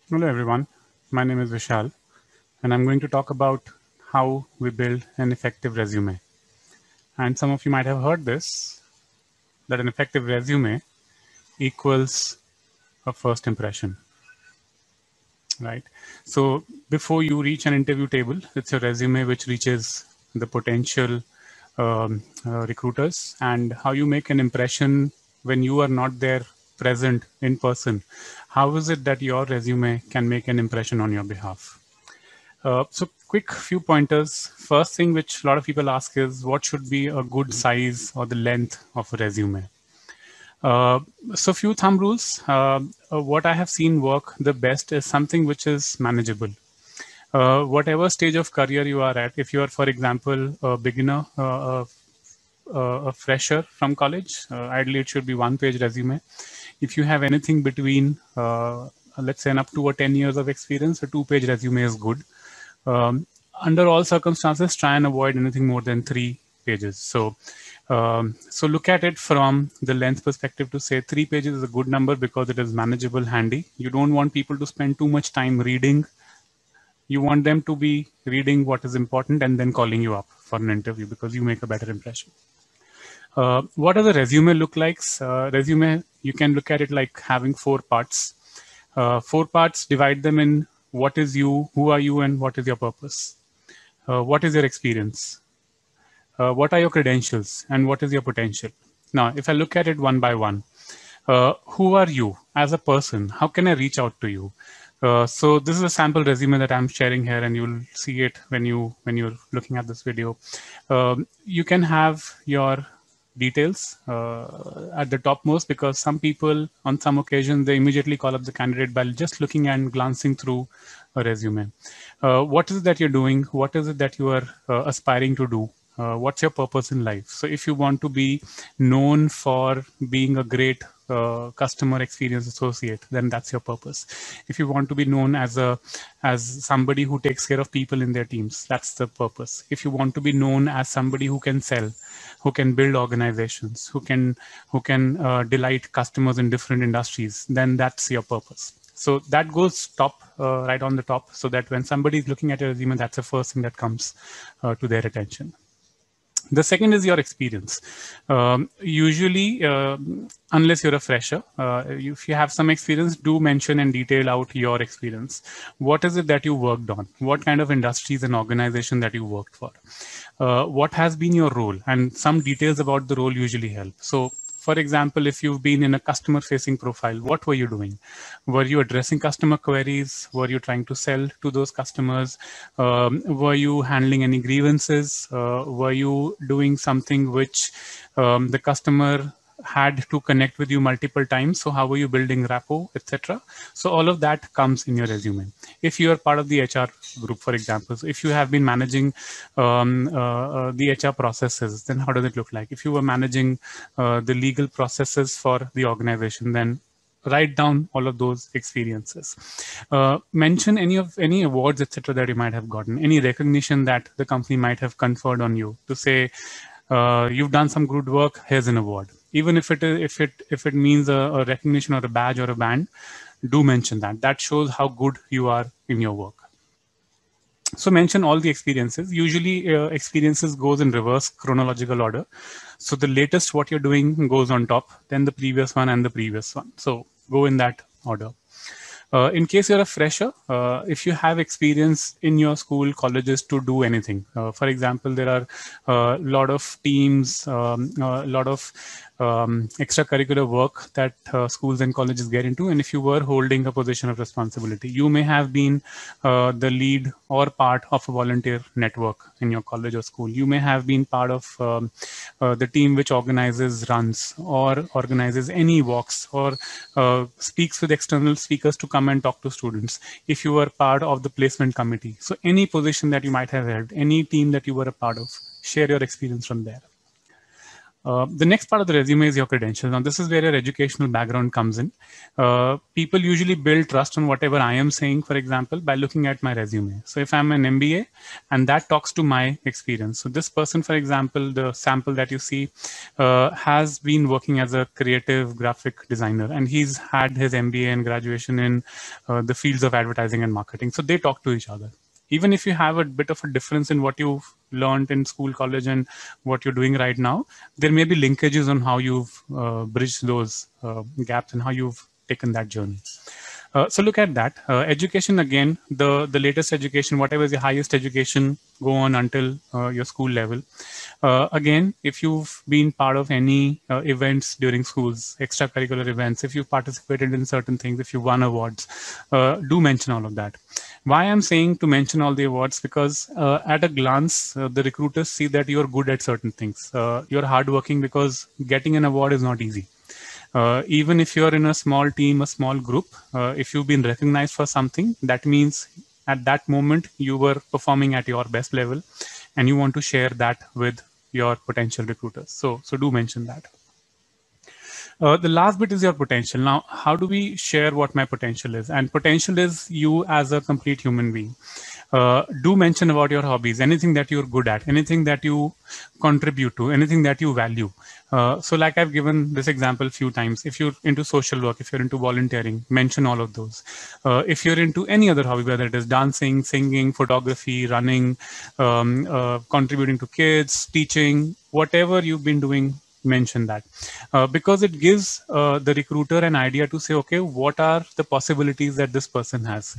Hello everyone, my name is Vishal and I'm going to talk about how we build an effective resume. And some of you might have heard this, that an effective resume equals a first impression, right? So before you reach an interview table, it's your resume which reaches the potential recruiters, and how you make an impression when you are not there present in person. How is it that your resume can make an impression on your behalf? So quick few pointers. First thing which a lot of people ask is what should be a good size or the length of a resume? Uh, so few thumb rules. What I have seen work the best is something which is manageable. Whatever stage of career you are at, if you are, for example, a beginner, a fresher from college, ideally it should be one-page resume. If you have anything between, let's say, up to 10 years of experience, a two-page resume is good. Um, Under all circumstances, try and avoid anything more than 3 pages. So look at it from the length perspective to say 3 pages is a good number because it is manageable, handy. You don't want people to spend too much time reading. You want them to be reading what is important and then calling you up for an interview because you make a better impression. What does a resume look like? Resume, you can look at it like having 4 parts. 4 parts, divide them in what is you, who are you, and what is your purpose. What is your experience? What are your credentials, and what is your potential? Now, if I look at it one by one, who are you as a person? How can I reach out to you? So this is a sample resume that I'm sharing here, and you'll see it when you're looking at this video. You can have your details at the topmost, because some people on some occasions they immediately call up the candidate by just looking and glancing through a resume. What is it that you're doing? What is it that you are aspiring to do? What's your purpose in life? So if you want to be known for being a great customer experience associate, then that's your purpose. If you want to be known as somebody who takes care of people in their teams, that's the purpose. If you want to be known as somebody who can sell, who can build organizations, who can delight customers in different industries, then that's your purpose. So that goes top, right on the top, so that when somebody is looking at your resume, that's the first thing that comes to their attention. The second is your experience. Usually, unless you're a fresher, if you have some experience, do mention and detail out your experience. What is it that you worked on? What kind of industries and organization that you worked for? What has been your role? And some details about the role usually help. So, for example, if you've been in a customer facing profile, what were you doing? Were you addressing customer queries? Were you trying to sell to those customers? Were you handling any grievances? Were you doing something which the customer had to connect with you multiple times? So how were you building rapport, etc.? So all of that comes in your resume. If you are part of the HR group, for example, so if you have been managing the HR processes, then how does it look like? If you were managing the legal processes for the organization, then write down all of those experiences. Mention any awards, etc., that you might have gotten, any recognition that the company might have conferred on you, to say you've done some good work, here's an award. Even if it means a recognition or a badge or a band, do mention that. That shows how good you are in your work. So mention all the experiences. Usually experiences goes in reverse chronological order. So the latest what you're doing goes on top, then the previous one and the previous one. So go in that order. In case you're a fresher, if you have experience in your school, colleges to do anything, for example, there are a lot of teams, a lot of extracurricular work that schools and colleges get into. And if you were holding a position of responsibility, you may have been the lead or part of a volunteer network in your college or school. You may have been part of the team which organizes runs or organizes any walks or speaks with external speakers to come and talk to students. If you were part of the placement committee, so any position that you might have held, any team that you were a part of, share your experience from there. The next part of the resume is your credentials. Now, this is where your educational background comes in. People usually build trust on whatever I am saying, for example, by looking at my resume. So if I'm an MBA and that talks to my experience. So this person, for example, the sample that you see has been working as a creative graphic designer, and he's had his MBA and graduation in the fields of advertising and marketing. So they talk to each other. Even if you have a bit of a difference in what you've learned in school, college, and what you're doing right now, there may be linkages on how you've bridged those gaps and how you've taken that journey. So look at that. Education, again, the latest education, whatever is your highest education, go on until your school level. Again, if you've been part of any events during schools, extracurricular events, if you've participated in certain things, if you won awards, do mention all of that. Why I'm saying to mention all the awards, because at a glance, the recruiters see that you're good at certain things. You're hardworking, because getting an award is not easy. Even if you're in a small team, a small group, if you've been recognized for something, that means at that moment you were performing at your best level, and you want to share that with your potential recruiters. So do mention that. The last bit is your potential. Now, how do we share what my potential is? And potential is you as a complete human being. Do mention about your hobbies, anything that you're good at, anything that you contribute to, anything that you value. So like I've given this example a few times, if you're into social work, if you're into volunteering, mention all of those. If you're into any other hobby, whether it is dancing, singing, photography, running, contributing to kids, teaching, whatever you've been doing, mention that, because it gives the recruiter an idea to say, okay, what are the possibilities that this person has?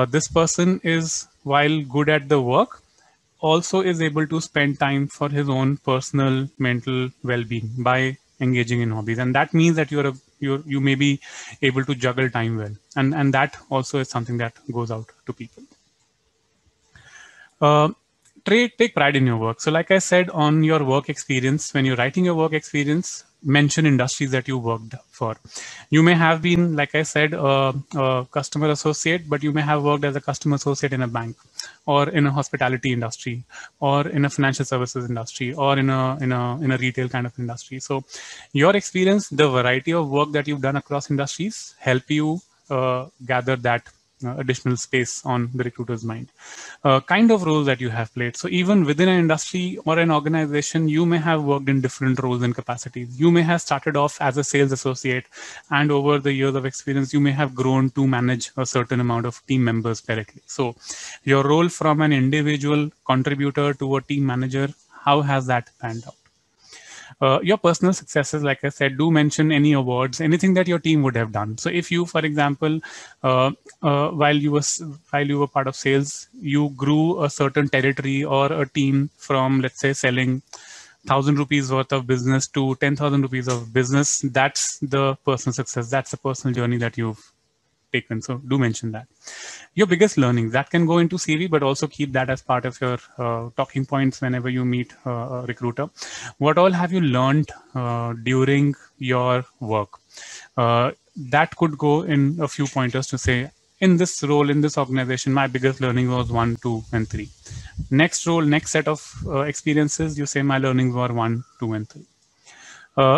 This person is, while good at the work, also is able to spend time for his own personal mental well-being by engaging in hobbies, and that means that you may be able to juggle time well, and that also is something that goes out to people. Take pride in your work. So like I said, on your work experience, when you're writing your work experience, mention industries that you worked for. You may have been, like I said, a customer associate, but you may have worked as a customer associate in a bank, or in a hospitality industry, or in a financial services industry, or in a retail kind of industry. So your experience, the variety of work that you've done across industries, help you gather that additional space on the recruiter's mind. Kind of roles that you have played. So even within an industry or an organization, you may have worked in different roles and capacities. You may have started off as a sales associate, and over the years of experience, you may have grown to manage a certain amount of team members directly. So your role from an individual contributor to a team manager, how has that panned out? Your personal successes, like I said, do mention any awards, anything that your team would have done. So if you, for example, while you were part of sales, you grew a certain territory or a team from, let's say, selling 1,000 rupees worth of business to 10,000 rupees of business, that's the personal success. That's the personal journey that you've taken. So do mention that. Your biggest learnings, that can go into CV, but also keep that as part of your talking points whenever you meet a recruiter. What all have you learned during your work? That could go in a few pointers to say, in this role, in this organization, my biggest learning was 1, 2, and 3. Next role, next set of experiences, you say my learnings were 1, 2, and 3.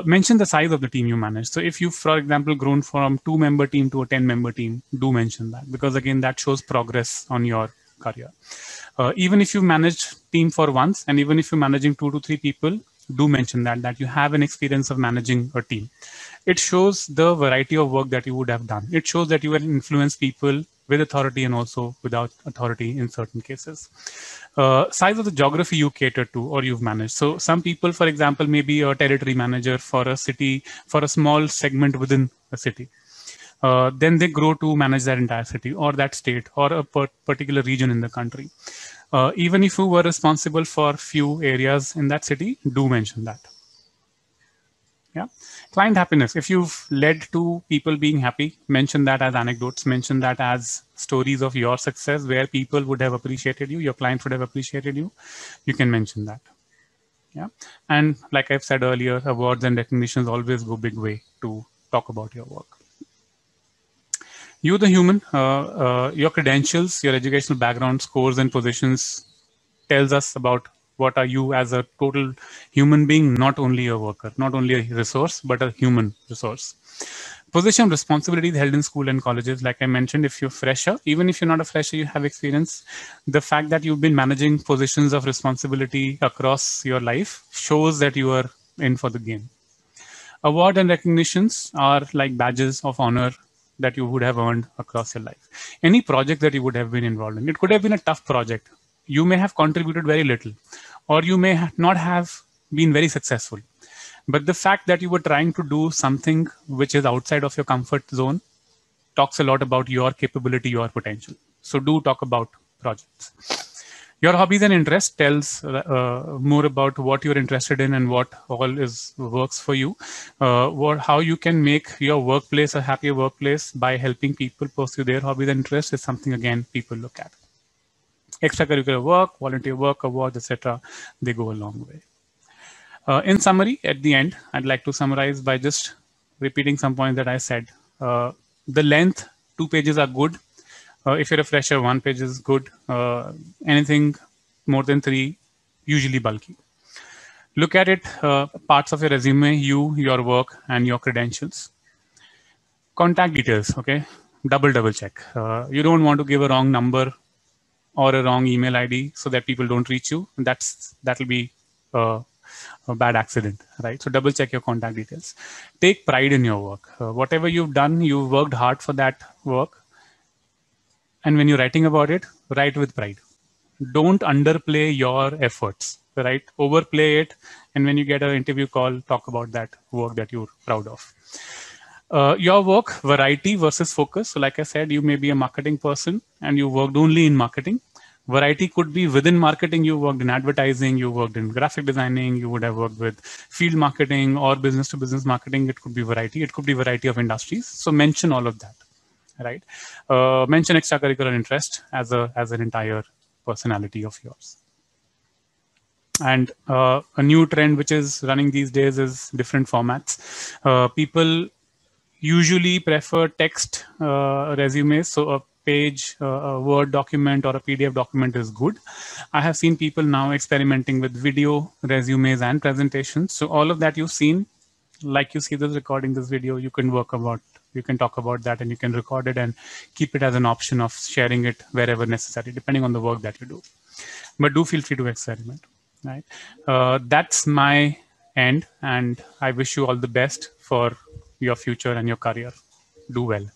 Mention the size of the team you manage. So if you, for example, grown from 2-member team to a 10-member team, do mention that, because again, that shows progress on your career. Even if you managed team for once, and even if you're managing 2 to 3 people, do mention that you have an experience of managing a team. It shows the variety of work that you would have done. It shows that you will influence people with authority and also without authority in certain cases. Size of the geography you cater to or you've managed. So some people, for example, may be a territory manager for a city, for a small segment within a city. Then they grow to manage that entire city or that state or a particular region in the country. Even if you were responsible for few areas in that city, do mention that. Yeah. Client happiness. If you've led to people being happy, mention that as anecdotes, mention that as stories of your success where people would have appreciated you, your client would have appreciated you. You can mention that. Yeah. And like I've said earlier, awards and recognitions always go big way to talk about your work. You, the human, your credentials, your educational background, scores, and positions tells us about What are you as a total human being, not only a worker, not only a resource, but a human resource. Position responsibilities held in school and colleges. Like I mentioned, if you're fresher, even if you're not a fresher, you have experience. The fact that you've been managing positions of responsibility across your life shows that you are in for the game. Award and recognitions are like badges of honor that you would have earned across your life. Any project that you would have been involved in, it could have been a tough project. You may have contributed very little, or you may not have been very successful. But the fact that you were trying to do something which is outside of your comfort zone talks a lot about your capability, your potential. So do talk about projects. Your hobbies and interests tells more about what you're interested in and what all is works for you. How you can make your workplace a happier workplace by helping people pursue their hobbies and interests is something, again, people look at. Extracurricular work, volunteer work, awards, etc. They go a long way. In summary, at the end, I'd like to summarize by just repeating some points that I said. The length, 2 pages are good. If you're a fresher, 1 page is good. Anything more than 3, usually bulky. Look at it, parts of your resume, your work, and your credentials. Contact details, okay? Double check. You don't want to give a wrong number or a wrong email ID so that people don't reach you. That'll be a bad accident, right? So double check your contact details. Take pride in your work. Whatever you've done, you've worked hard for that work. And when you're writing about it, write with pride. Don't underplay your efforts, right? Overplay it. And when you get an interview call, talk about that work that you're proud of. Your work, variety versus focus. So like I said, you may be a marketing person and you worked only in marketing. Variety could be within marketing. You worked in advertising, you worked in graphic designing, you would have worked with field marketing or business to business marketing. It could be variety. It could be variety of industries. So mention all of that, right? Mention extracurricular interest as an entire personality of yours. And a new trend which is running these days is different formats. People usually prefer text resumes. So a page, a Word document or a PDF document is good. I have seen people now experimenting with video resumes and presentations. So all of that you've seen, like you see this recording, this video, you can talk about that, and you can record it and keep it as an option of sharing it wherever necessary, depending on the work that you do. But do feel free to experiment, right? That's my end, and I wish you all the best for your future and your career. Do well.